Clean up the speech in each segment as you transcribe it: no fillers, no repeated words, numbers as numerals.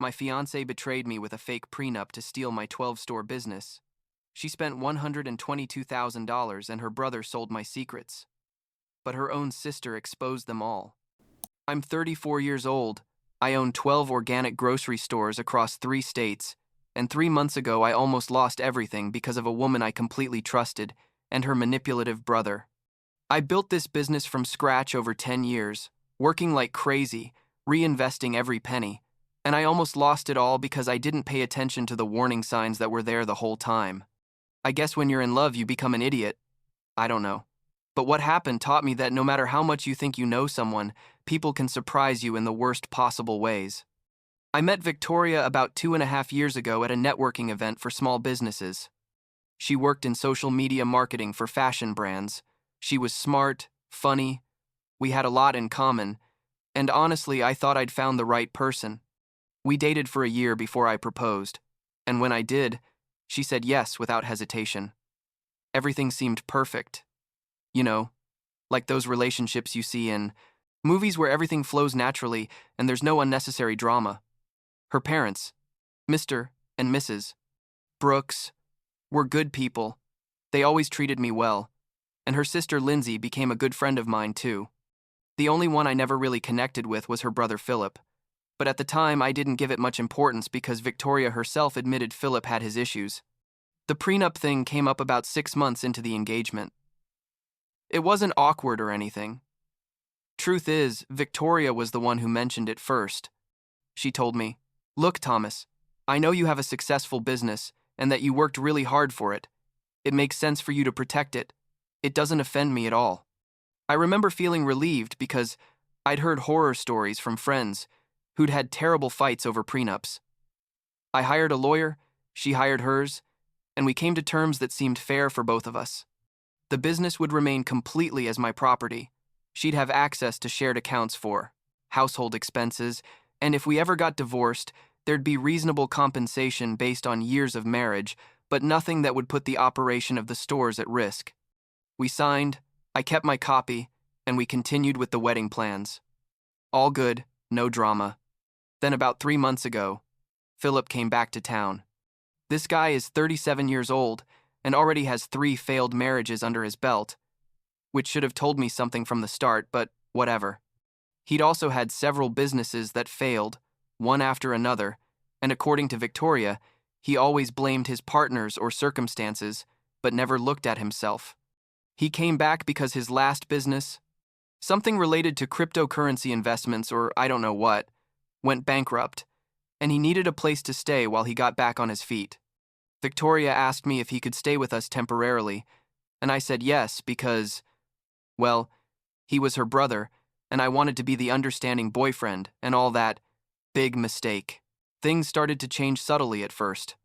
My fiancée betrayed me with a fake prenup to steal my 12-store business. She spent $122,000 and her brother sold my secrets. But her own sister exposed them all. I'm 34 years old. I own 12 organic grocery stores across 3 states, and 3 months ago I almost lost everything because of a woman I completely trusted and her manipulative brother. I built this business from scratch over 10 years, working like crazy, reinvesting every penny, and I almost lost it all because I didn't pay attention to the warning signs that were there the whole time. I guess when you're in love, you become an idiot. I don't know. But what happened taught me that no matter how much you think you know someone, people can surprise you in the worst possible ways. I met Victoria about 2.5 years ago at a networking event for small businesses. She worked in social media marketing for fashion brands. She was smart, funny. We had a lot in common, and honestly, I thought I'd found the right person. We dated for a year before I proposed, and when I did, she said yes without hesitation. Everything seemed perfect. You know, like those relationships you see in movies where everything flows naturally and there's no unnecessary drama. Her parents, Mr. and Mrs. Brooks, were good people. They always treated me well, and her sister Lindsay became a good friend of mine too. The only one I never really connected with was her brother Philip, but at the time I didn't give it much importance because Victoria herself admitted Philip had his issues. The prenup thing came up about 6 months into the engagement. It wasn't awkward or anything. Truth is, Victoria was the one who mentioned it first. She told me, "Look, Thomas, I know you have a successful business and that you worked really hard for it. It makes sense for you to protect it. It doesn't offend me at all." I remember feeling relieved because I'd heard horror stories from friends who'd had terrible fights over prenups. I hired a lawyer, she hired hers, and we came to terms that seemed fair for both of us. The business would remain completely as my property. She'd have access to shared accounts for household expenses, and if we ever got divorced, there'd be reasonable compensation based on years of marriage, but nothing that would put the operation of the stores at risk. We signed, I kept my copy, and we continued with the wedding plans. All good, no drama. Then about 3 months ago, Philip came back to town. This guy is 37 years old and already has 3 failed marriages under his belt, which should have told me something from the start, but whatever. He'd also had several businesses that failed, one after another, and according to Victoria, he always blamed his partners or circumstances, but never looked at himself. He came back because his last business, something related to cryptocurrency investments or I don't know what, went bankrupt, and he needed a place to stay while he got back on his feet. Victoria asked me if he could stay with us temporarily, and I said yes because, well, he was her brother, and I wanted to be the understanding boyfriend and all that. Big mistake. Things started to change subtly at first.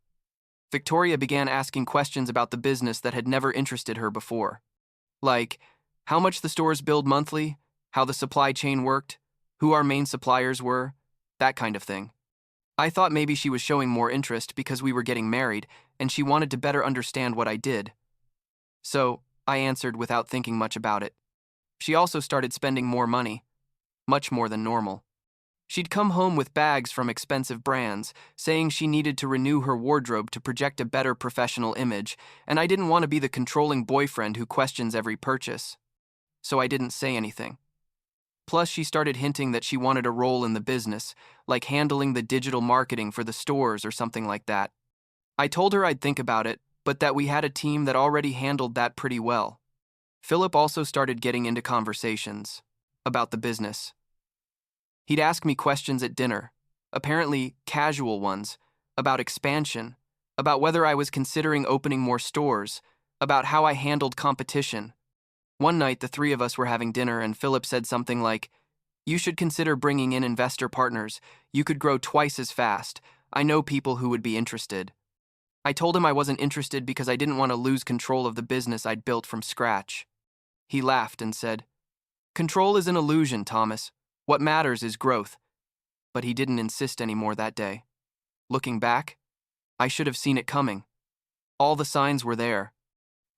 Victoria began asking questions about the business that had never interested her before. Like, how much the stores billed monthly, how the supply chain worked, who our main suppliers were, that kind of thing. I thought maybe she was showing more interest because we were getting married and she wanted to better understand what I did. So, I answered without thinking much about it. She also started spending more money, much more than normal. She'd come home with bags from expensive brands, saying she needed to renew her wardrobe to project a better professional image, and I didn't want to be the controlling boyfriend who questions every purchase. So I didn't say anything. Plus, she started hinting that she wanted a role in the business, like handling the digital marketing for the stores or something like that. I told her I'd think about it, but that we had a team that already handled that pretty well. Philip also started getting into conversations about the business. He'd ask me questions at dinner, apparently casual ones, about expansion, about whether I was considering opening more stores, about how I handled competition. One night, the 3 of us were having dinner and Philip said something like, "You should consider bringing in investor partners. You could grow twice as fast. I know people who would be interested." I told him I wasn't interested because I didn't want to lose control of the business I'd built from scratch. He laughed and said, "Control is an illusion, Thomas. What matters is growth." But he didn't insist anymore that day. Looking back, I should have seen it coming. All the signs were there.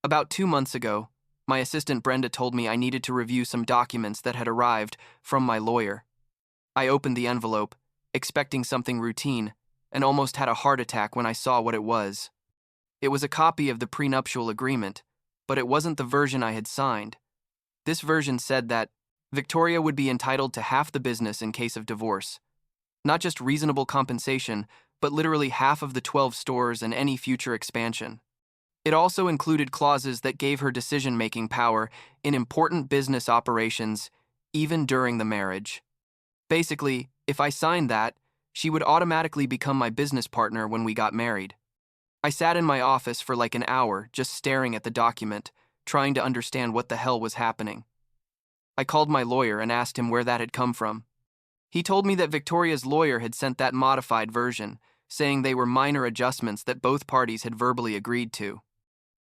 About 2 months ago, my assistant Brenda told me I needed to review some documents that had arrived from my lawyer. I opened the envelope, expecting something routine, and almost had a heart attack when I saw what it was. It was a copy of the prenuptial agreement, but it wasn't the version I had signed. This version said that Victoria would be entitled to half the business in case of divorce. Not just reasonable compensation, but literally half of the 12 stores and any future expansion. It also included clauses that gave her decision-making power in important business operations, even during the marriage. Basically, if I signed that, she would automatically become my business partner when we got married. I sat in my office for like an hour, just staring at the document, trying to understand what the hell was happening. I called my lawyer and asked him where that had come from. He told me that Victoria's lawyer had sent that modified version, saying they were minor adjustments that both parties had verbally agreed to.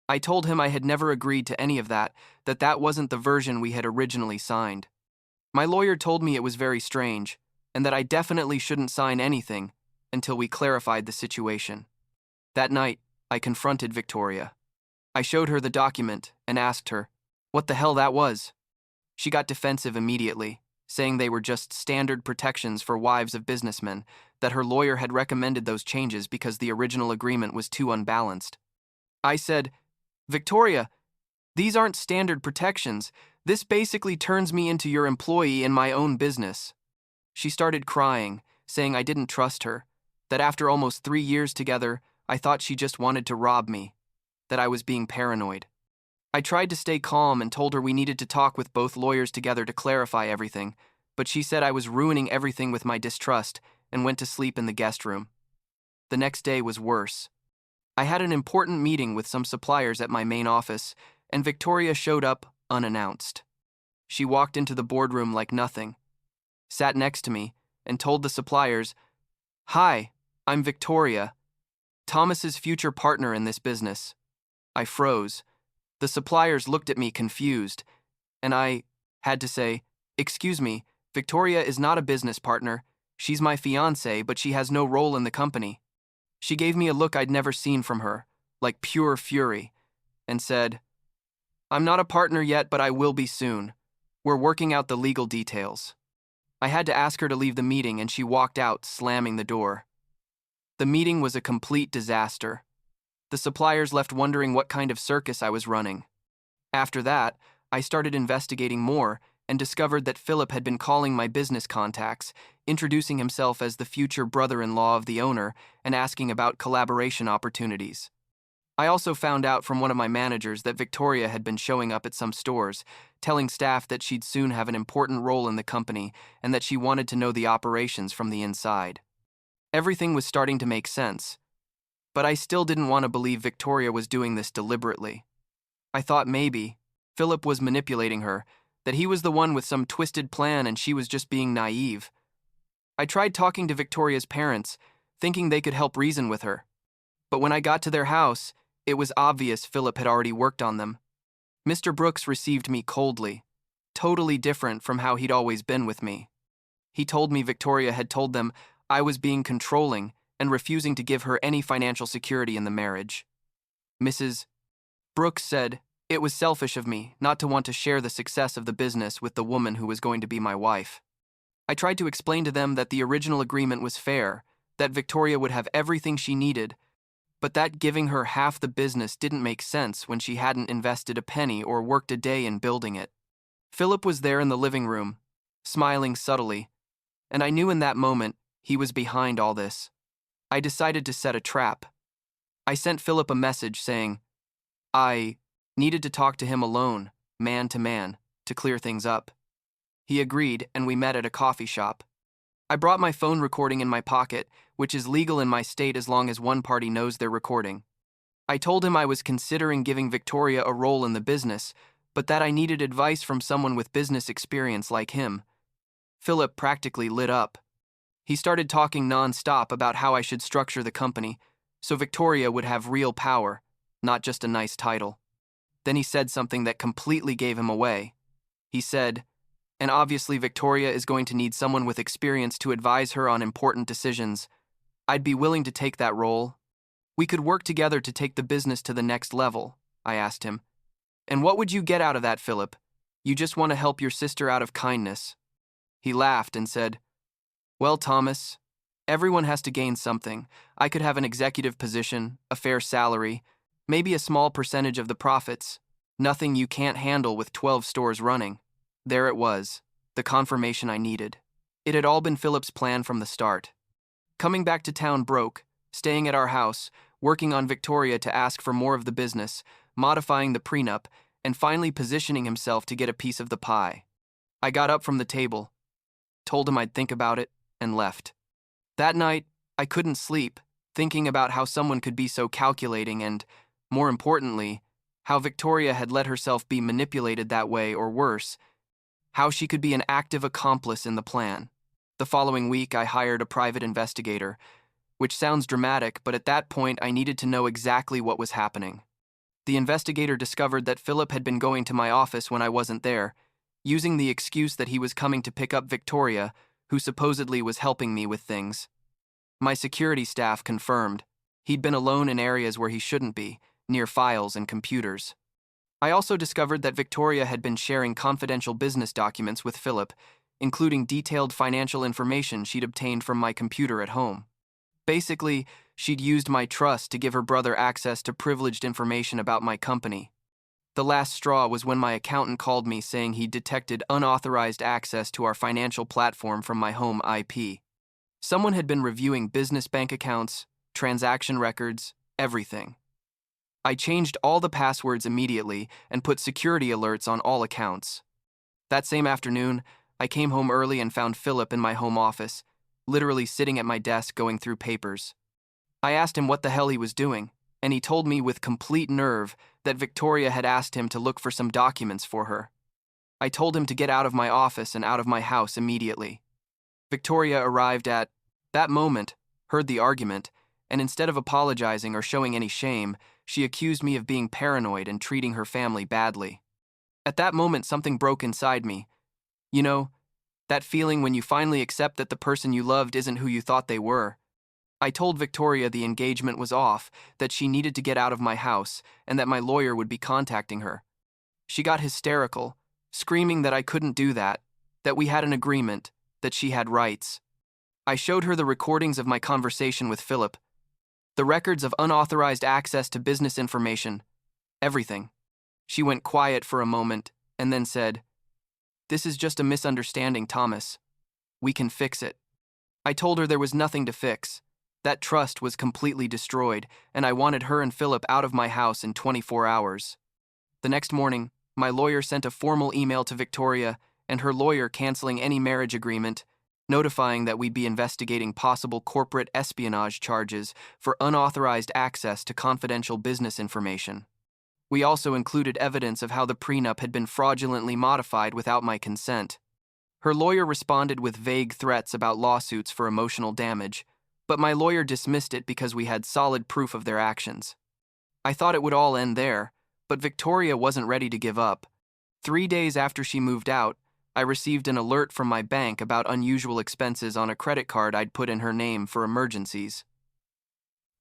I told him I had never agreed to any of that, that wasn't the version we had originally signed. My lawyer told me it was very strange, and that I definitely shouldn't sign anything until we clarified the situation. That night, I confronted Victoria. I showed her the document and asked her what the hell that was. She got defensive immediately, saying they were just standard protections for wives of businessmen, that her lawyer had recommended those changes because the original agreement was too unbalanced. I said, "Victoria, these aren't standard protections. This basically turns me into your employee in my own business." She started crying, saying I didn't trust her, that after almost 3 years together, I thought she just wanted to rob me, that I was being paranoid. I tried to stay calm and told her we needed to talk with both lawyers together to clarify everything, but she said I was ruining everything with my distrust and went to sleep in the guest room. The next day was worse. I had an important meeting with some suppliers at my main office, and Victoria showed up unannounced. She walked into the boardroom like nothing, sat next to me, and told the suppliers, "Hi, I'm Victoria, Thomas's future partner in this business." I froze. The suppliers looked at me confused, and I had to say, "Excuse me, Victoria is not a business partner. She's my fiancée, but she has no role in the company." She gave me a look I'd never seen from her, like pure fury, and said, "I'm not a partner yet, but I will be soon. We're working out the legal details." I had to ask her to leave the meeting, and she walked out, slamming the door. The meeting was a complete disaster. The suppliers left wondering what kind of circus I was running. After that, I started investigating more and discovered that Philip had been calling my business contacts, introducing himself as the future brother-in-law of the owner and asking about collaboration opportunities. I also found out from one of my managers that Victoria had been showing up at some stores, telling staff that she'd soon have an important role in the company and that she wanted to know the operations from the inside. Everything was starting to make sense, but I still didn't want to believe Victoria was doing this deliberately. I thought maybe Philip was manipulating her, that he was the one with some twisted plan and she was just being naive. I tried talking to Victoria's parents, thinking they could help reason with her. But when I got to their house, it was obvious Philip had already worked on them. Mr. Brooks received me coldly, totally different from how he'd always been with me. He told me Victoria had told them I was being controlling and refusing to give her any financial security in the marriage. Mrs. Brooks said it was selfish of me not to want to share the success of the business with the woman who was going to be my wife. I tried to explain to them that the original agreement was fair, that Victoria would have everything she needed, but that giving her half the business didn't make sense when she hadn't invested a penny or worked a day in building it. Philip was there in the living room, smiling subtly, and I knew in that moment he was behind all this. I decided to set a trap. I sent Philip a message saying I needed to talk to him alone, man to man, to clear things up. He agreed, and we met at a coffee shop. I brought my phone recording in my pocket, which is legal in my state as long as one party knows they're recording. I told him I was considering giving Victoria a role in the business, but that I needed advice from someone with business experience like him. Philip practically lit up. He started talking non-stop about how I should structure the company, so Victoria would have real power, not just a nice title. Then he said something that completely gave him away. He said, "And obviously Victoria is going to need someone with experience to advise her on important decisions. I'd be willing to take that role. We could work together to take the business to the next level," I asked him. "And what would you get out of that, Philip? You just want to help your sister out of kindness." He laughed and said, "Well, Thomas, Everyone has to gain something. I could have an executive position, a fair salary, maybe a small percentage of the profits. Nothing you can't handle with 12 stores running. There it was, the confirmation I needed. It had all been Philip's plan from the start. Coming back to town broke, staying at our house, working on Victoria to ask for more of the business, modifying the prenup, and finally positioning himself to get a piece of the pie. I got up from the table, told him I'd think about it, and left. That night, I couldn't sleep, thinking about how someone could be so calculating and, more importantly, how Victoria had let herself be manipulated that way or worse, how she could be an active accomplice in the plan. The following week, I hired a private investigator, which sounds dramatic, but at that point, I needed to know exactly what was happening. The investigator discovered that Philip had been going to my office when I wasn't there, using the excuse that he was coming to pick up Victoria, who supposedly was helping me with things. My security staff confirmed he'd been alone in areas where he shouldn't be, near files and computers. I also discovered that Victoria had been sharing confidential business documents with Philip, including detailed financial information she'd obtained from my computer at home. Basically, she'd used my trust to give her brother access to privileged information about my company. The last straw was when my accountant called me saying he'd detected unauthorized access to our financial platform from my home IP. Someone had been reviewing business bank accounts, transaction records, everything. I changed all the passwords immediately and put security alerts on all accounts. That same afternoon, I came home early and found Philip in my home office, literally sitting at my desk going through papers. I asked him what the hell he was doing, and he told me with complete nerve that Victoria had asked him to look for some documents for her. I told him to get out of my office and out of my house immediately. Victoria arrived at that moment, heard the argument, and instead of apologizing or showing any shame, she accused me of being paranoid and treating her family badly. At that moment, something broke inside me. You know, that feeling when you finally accept that the person you loved isn't who you thought they were. I told Victoria the engagement was off, that she needed to get out of my house, and that my lawyer would be contacting her. She got hysterical, screaming that I couldn't do that we had an agreement, that she had rights. I showed her the recordings of my conversation with Philip, the records of unauthorized access to business information, everything. She went quiet for a moment and then said, "This is just a misunderstanding, Thomas. We can fix it." I told her there was nothing to fix. That trust was completely destroyed, and I wanted her and Philip out of my house in 24 hours. The next morning, my lawyer sent a formal email to Victoria and her lawyer canceling any marriage agreement, notifying that we'd be investigating possible corporate espionage charges for unauthorized access to confidential business information. We also included evidence of how the prenup had been fraudulently modified without my consent. Her lawyer responded with vague threats about lawsuits for emotional damage, but my lawyer dismissed it because we had solid proof of their actions. I thought it would all end there, but Victoria wasn't ready to give up. 3 days after she moved out, I received an alert from my bank about unusual expenses on a credit card I'd put in her name for emergencies.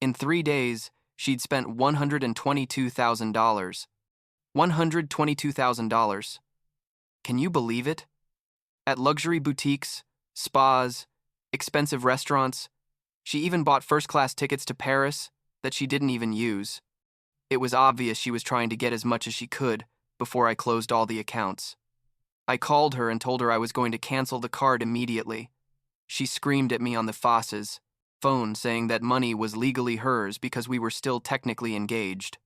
In 3 days, she'd spent $122,000. $122,000. Can you believe it? At luxury boutiques, spas, expensive restaurants. She even bought first-class tickets to Paris that she didn't even use. It was obvious she was trying to get as much as she could before I closed all the accounts. I called her and told her I was going to cancel the card immediately. She screamed at me on the Foss's phone saying that money was legally hers because we were still technically engaged.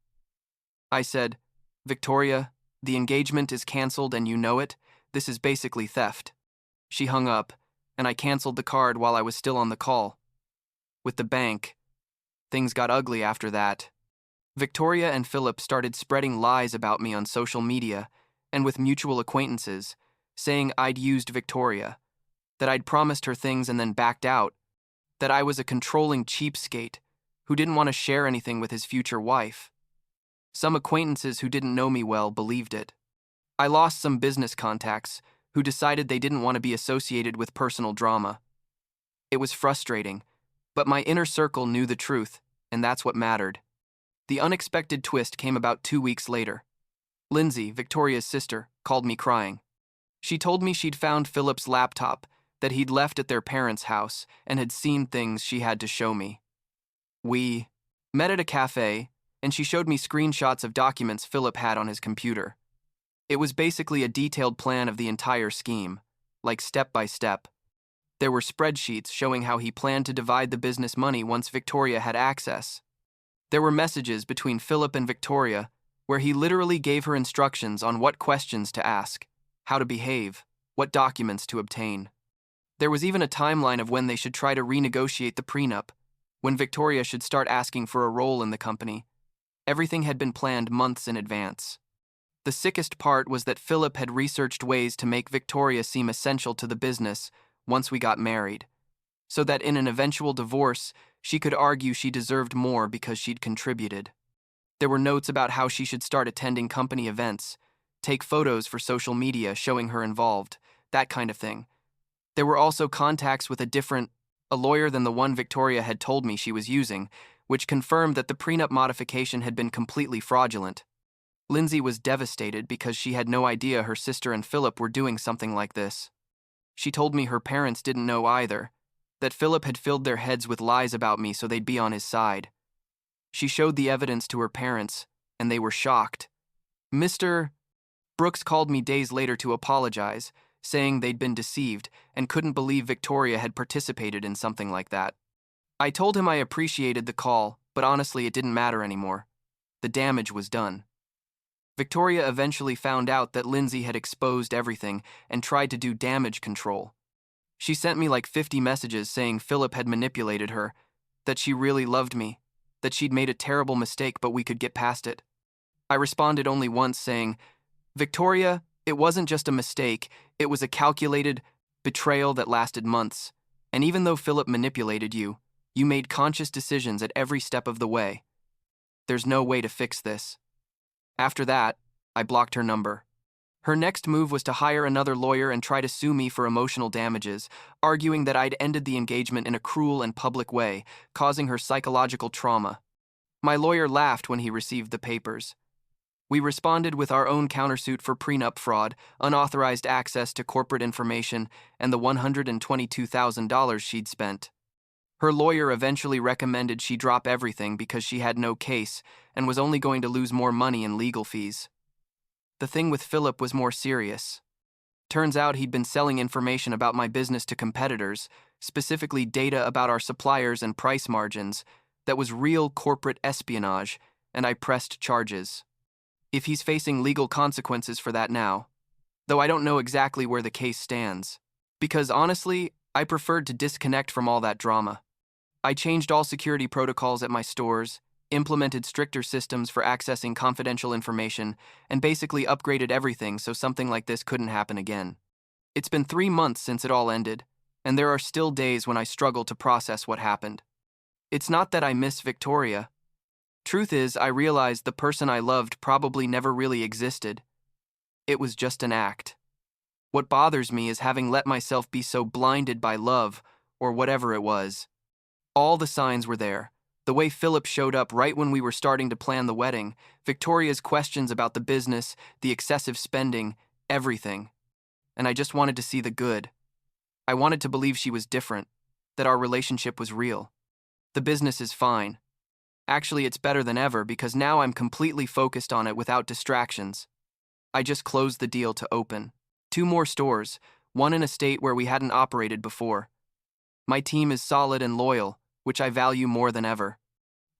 I said, "Victoria, the engagement is canceled and you know it. This is basically theft." She hung up, and I canceled the card while I was still on the call. With the bank, things got ugly after that. Victoria and Philip started spreading lies about me on social media and with mutual acquaintances, saying I'd used Victoria, that I'd promised her things and then backed out, that I was a controlling cheapskate who didn't want to share anything with his future wife. Some acquaintances who didn't know me well believed it. I lost some business contacts who decided they didn't want to be associated with personal drama. It was frustrating, but my inner circle knew the truth, and that's what mattered. The unexpected twist came about 2 weeks later. Lindsay, Victoria's sister, called me crying. She told me she'd found Philip's laptop, that he'd left at their parents' house and had seen things she had to show me. We met at a cafe, and she showed me screenshots of documents Philip had on his computer. It was basically a detailed plan of the entire scheme, like step by step. There were spreadsheets showing how he planned to divide the business money once Victoria had access. There were messages between Philip and Victoria where he literally gave her instructions on what questions to ask, how to behave, what documents to obtain. There was even a timeline of when they should try to renegotiate the prenup, when Victoria should start asking for a role in the company. Everything had been planned months in advance. The sickest part was that Philip had researched ways to make Victoria seem essential to the business once we got married, so that in an eventual divorce, she could argue she deserved more because she'd contributed. There were notes about how she should start attending company events, take photos for social media showing her involved, that kind of thing. There were also contacts with a lawyer than the one Victoria had told me she was using, which confirmed that the prenup modification had been completely fraudulent. Lindsay was devastated because she had no idea her sister and Philip were doing something like this. She told me her parents didn't know either, that Philip had filled their heads with lies about me so they'd be on his side. She showed the evidence to her parents, and they were shocked. Mr. Brooks called me days later to apologize, saying they'd been deceived and couldn't believe Victoria had participated in something like that. I told him I appreciated the call, but honestly it didn't matter anymore. The damage was done. Victoria eventually found out that Lindsay had exposed everything and tried to do damage control. She sent me like 50 messages saying Philip had manipulated her, that she really loved me, that she'd made a terrible mistake but we could get past it. I responded only once saying, "Victoria, it wasn't just a mistake, it was a calculated betrayal that lasted months. And even though Philip manipulated you, you made conscious decisions at every step of the way. There's no way to fix this." After that, I blocked her number. Her next move was to hire another lawyer and try to sue me for emotional damages, arguing that I'd ended the engagement in a cruel and public way, causing her psychological trauma. My lawyer laughed when he received the papers. We responded with our own countersuit for prenup fraud, unauthorized access to corporate information, and the $122,000 she'd spent. Her lawyer eventually recommended she drop everything because she had no case and was only going to lose more money in legal fees. The thing with Philip was more serious. Turns out he'd been selling information about my business to competitors, specifically data about our suppliers and price margins, that was real corporate espionage, and I pressed charges. If he's facing legal consequences for that now, though I don't know exactly where the case stands, because honestly, I preferred to disconnect from all that drama. I changed all security protocols at my stores, implemented stricter systems for accessing confidential information, and basically upgraded everything so something like this couldn't happen again. It's been 3 months since it all ended, and there are still days when I struggle to process what happened. It's not that I miss Victoria. Truth is, I realized the person I loved probably never really existed. It was just an act. What bothers me is having let myself be so blinded by love, or whatever it was. All the signs were there. The way Philip showed up right when we were starting to plan the wedding, Victoria's questions about the business, the excessive spending, everything. And I just wanted to see the good. I wanted to believe she was different, that our relationship was real. The business is fine. Actually, it's better than ever because now I'm completely focused on it without distractions. I just closed the deal to open 2 more stores, one in a state where we hadn't operated before. My team is solid and loyal, which I value more than ever.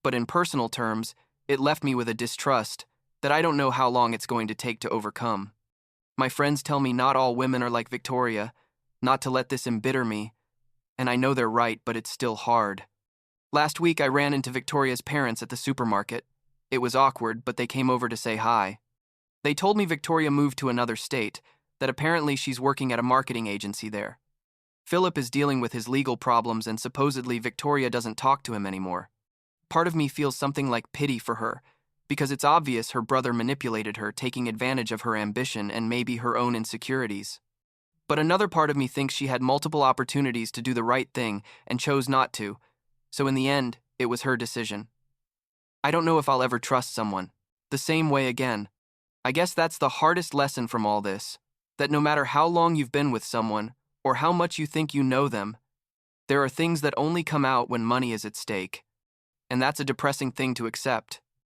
But in personal terms, it left me with a distrust that I don't know how long it's going to take to overcome. My friends tell me not all women are like Victoria, not to let this embitter me, and I know they're right, but it's still hard. Last week I ran into Victoria's parents at the supermarket. It was awkward, but they came over to say hi. They told me Victoria moved to another state, that apparently she's working at a marketing agency there. Philip is dealing with his legal problems and supposedly Victoria doesn't talk to him anymore. Part of me feels something like pity for her, because it's obvious her brother manipulated her, taking advantage of her ambition and maybe her own insecurities. But another part of me thinks she had multiple opportunities to do the right thing and chose not to, so in the end, it was her decision. I don't know if I'll ever trust someone the same way again. I guess that's the hardest lesson from all this, that no matter how long you've been with someone, or how much you think you know them. There are things that only come out when money is at stake, and that's a depressing thing to accept.